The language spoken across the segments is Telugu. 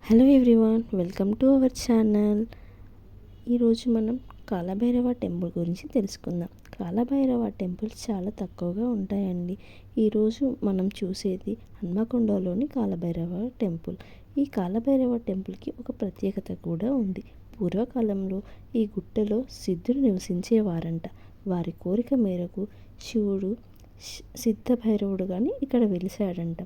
Hello everyone, welcome to our channel. ఈరోజు మనం కాలభైరవ టెంపుల్ గురించి తెలుసుకుందాం. కాలభైరవ టెంపుల్స్ చాలా తక్కువగా ఉంటాయండి. ఈరోజు మనం చూసేది హన్మకొండలోని కాలభైరవ టెంపుల్. ఈ కాలభైరవ టెంపుల్కి ఒక ప్రత్యేకత కూడా ఉంది. పూర్వకాలంలో ఈ గుట్టలో సిద్ధుడు నివసించేవారంట. వారి కోరిక మేరకు శివుడు సిద్ధ భైరవుడు కానీ ఇక్కడ వెలిశాడంట.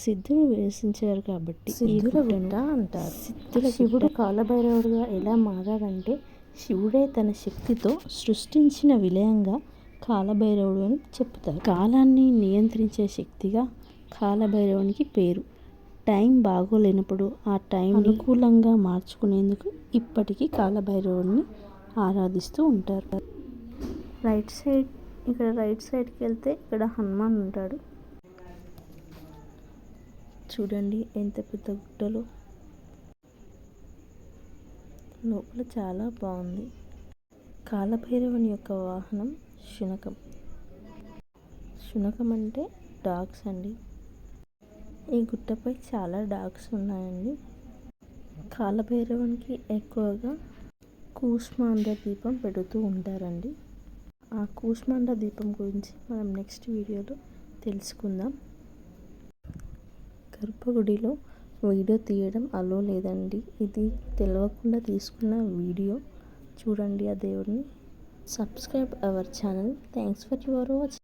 సిద్ధుడు నివసించారు కాబట్టి సిద్ధుల గుట్ట అంటారు. శివుడు కాలభైరవుడుగా ఎలా మారాడంటే, శివుడే తన శక్తితో సృష్టించిన విలయంగా కాలభైరవుడు అని చెప్తారు. కాలాన్ని నియంత్రించే శక్తిగా కాలభైరవునికి పేరు. టైం బాగోలేనప్పుడు ఆ టైం అనుకూలంగా మార్చుకునేందుకు ఇప్పటికీ కాలభైరవుడిని ఆరాధిస్తూ ఉంటారు. రైట్ సైడ్కి వెళ్తే ఇక్కడ హనుమాన్ ఉంటాడు. చూడండి ఎంత పెద్ద గుట్టలో. లోపల చాలా బాగుంది. కాలభైరవుని యొక్క వాహనం శునకం. శునకం అంటే డాగ్స్ అండి. ఈ గుట్టపై చాలా డాగ్స్ ఉన్నాయండి. కాలభైరవునికి ఎక్కువగా కూష్మాండ దీపం పెడుతూ ఉంటారండి. ఆ కూష్మాండ దీపం గురించి మనం నెక్స్ట్ వీడియోలో తెలుసుకుందాం. గర్భగుడిలో వీడియో తీయడం అలో లేదండి. ఇది తెలియకుండా తీసుకున్న వీడియో. చూడండి ఆ దేవుడిని. Subscribe our channel. Thanks for your watch.